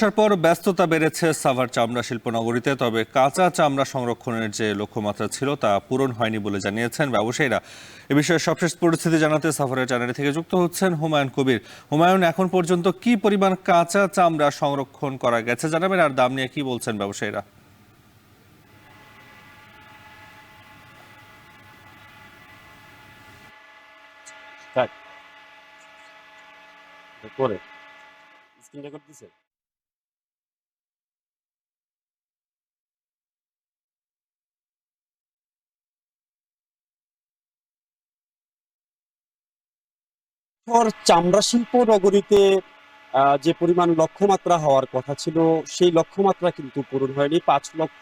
আসার পর ব্যস্ততা বেড়েছে সাভার চামড়া শিল্প নগরীতে, তবে কাঁচা চামড়া সংরক্ষণের যে লক্ষ্যমাত্রা ছিল তা পূরণ হয়নি বলে জানিয়েছেন ব্যবসায়ীরা। এ বিষয়ে সবশেষ পরিস্থিতি জানাতে সাভারের চ্যানেল থেকে যুক্ত হচ্ছেন হুমায়ুন কবির। হুমায়ুন, এখন পর্যন্ত কি পরিমাণ কাঁচা চামড়া সংরক্ষণ করা গেছে জানাবেন, আর দাম নিয়ে কি বলছেন ব্যবসায়ীরা? করে স্ক্রিন রেকর্ড দিছে। চামড়া শিল্প নগরীতে যে পরিমাণ লক্ষ্যমাত্রা হওয়ার কথা ছিল সেই লক্ষ্যমাত্রা কিন্তু পূরণ হয়নি। ৫ লক্ষ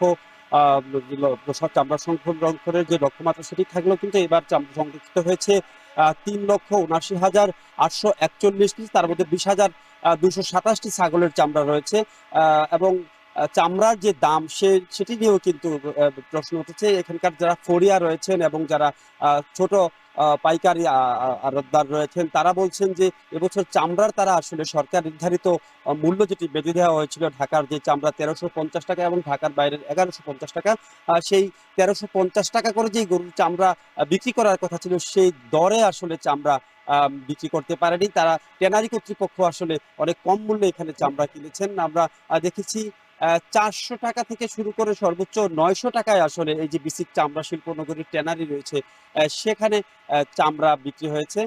চামড়া সংরক্ষণের যে লক্ষ্যমাত্রা সেটি থাকলেও কিন্তু এবার চামড়া সংরক্ষিত হয়েছে ৩,৭৯,৮৪১টি, তার মধ্যে ২০,২২৭টি ছাগলের চামড়া রয়েছে এবং চামড়ার যে দাম সেটি নিয়েও কিন্তু প্রশ্ন উঠেছে। এখানকার যারা ফড়িয়া রয়েছেন এবং যারা ছোট পাইকারি আড়তদার রয়েছেন তারা বলছেন যে এবছর চামড়ার তারা আসলে সরকার নির্ধারিত মূল্য যেটি বেঁধে দেওয়া হয়েছিল, ঢাকার যে চামড়া ১৩৫০ টাকা এবং ঢাকার বাইরের ১১৫০ টাকা, সেই ১৩৫০ টাকা করে যে গরুর চামড়া বিক্রি করার কথা ছিল সেই দরে আসলে চামড়া বিক্রি করতে পারেনি তারা। ট্যানারি কর্তৃপক্ষ আসলে অনেক কম মূল্যে এখানে চামড়া কিনেছেন। আমরা দেখেছি ৪০০ টাকা থেকে শুরু করে সর্বোচ্চ ৯০০ টাকায় আসলে এই যে বিসিক চামড়া শিল্প নগরীর ট্যানারি রয়েছে সেখানে চামড়া বিক্রি হয়েছে,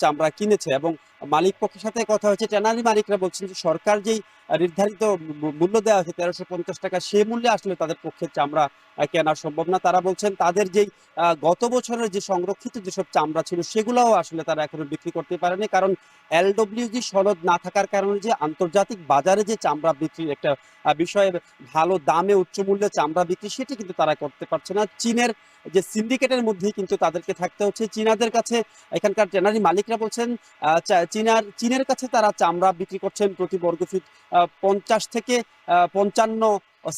চামড়া কিনেছে এবং মালিক পক্ষের সাথে কথা হয়েছে। ট্যানারি মালিকরা বলছেন যে সরকার যেই নির্ধারিত মূল্য দেওয়া হয়েছে ১৩৫০ টাকা, সে মূল্যে আসলে তাদের পক্ষে চামড়া কেনা সম্ভব না। তারা বলছেন তাদের যেই গত বছরের যে সংরক্ষিত যেসব চামড়া ছিল সেগুলোও আসলে তারা এখনো বিক্রি করতে পারেনি, কারণ এলডব্লিউজি সনদ না থাকার কারণে যে আন্তর্জাতিক বাজারে যে চামড়া বিক্রির একটা বিষয়ে ভালো দামে উচ্চ মূল্যে চামড়া বিক্রি সেটি কিন্তু তারা করতে পারছে না। চীনের যে সিন্ডিকেটের মধ্যেই কিন্তু তাদেরকে থাকতে হচ্ছে। চীনাদের কাছে এখানকার ট্যানারি মালিকরা বলছেন চীনের কাছে তারা চামড়া বিক্রি করছেন প্রতি বর্গফিট ৫০ থেকে ৫৫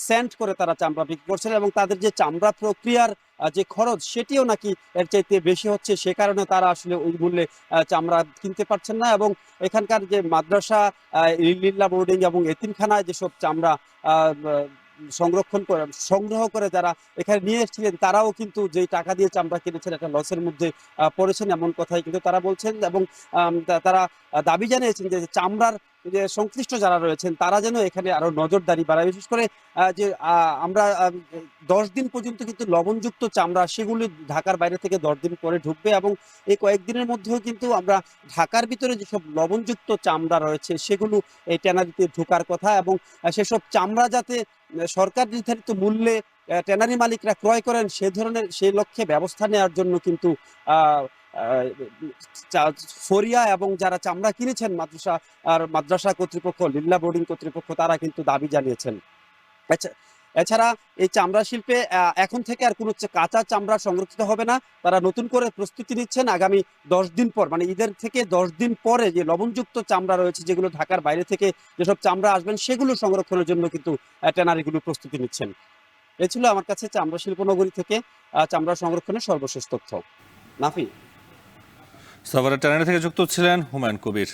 সেন্ট করে তারা চামড়া বিক্রি করছেন এবং তাদের যে চামড়া প্রক্রিয়ার যে খরচ সেটিও নাকি এর চাইতে বেশি হচ্ছে, সে কারণে তারা আসলে ওই মূল্যে চামড়া কিনতে পারছেন না। এবং এখানকার যে মাদ্রাসা, লিল্লা বোর্ডিং এবং এতিমখানায় যেসব চামড়া সংগ্রহ করে যারা এখানে নিয়ে এসেছিলেন তারাও কিন্তু যেই টাকা দিয়ে চামড়া কিনেছেন একটা লসের মধ্যে পড়েছেন, এমন কথাই কিন্তু তারা বলছেন। এবং তারা দাবি জানিয়েছেন যে চামড়ার যে সংশ্লিষ্ট যারা রয়েছেন তারা যেন এখানে আরো নজরদারি বাড়ায়। বিশেষ করে যে আমরা ১০ দিন পর্যন্ত কিন্তু লবণযুক্ত চামড়া সেগুলি ঢাকার বাইরে থেকে ১০ দিন পরে ঢুকবে এবং এই কয়েকদিনের মধ্যেও কিন্তু আমরা ঢাকার ভিতরে যেসব লবণযুক্ত চামড়া রয়েছে সেগুলো এই ট্যানারিতে ঢোকার কথা এবং সেসব চামড়া যাতে সরকার নির্ধারিত মূল্যে ট্যানারি মালিকরা ক্রয় করেন সেই লক্ষ্যে ব্যবস্থা নেওয়ার জন্য কিন্তু আহ ফরিয়া এবং যারা চামড়া কিনেছেন মাদ্রাসা কর্তৃপক্ষ, লিল্লা বোর্ডিং কর্তৃপক্ষ তারা কিন্তু দাবি জানিয়েছেন। আচ্ছা, এছাড়া এই চামড়া শিল্পে এখন থেকে আর কোনো কাঁচা চামড়া সংরক্ষিত হবে না। তারা নতুন করে প্রস্তুতি নিচ্ছেন আগামী ১০ দিন পর, মানে ঈদের থেকে ১০ দিন পরে যে লবণযুক্ত চামড়া রয়েছে যেগুলো ঢাকার বাইরে থেকে যেসব চামড়া আসবেন সেগুলো সংরক্ষণের জন্য কিন্তু ট্যানারিগুলো প্রস্তুতি নিচ্ছেন। এ ছিল আমার কাছে চামড়া শিল্প নগরী থেকে চামড়া সংরক্ষণের সর্বশেষ তথ্য। নাফি। সাভারের চ্যানেল থেকে যুক্ত ছিলেন হুমায়ুন কবির।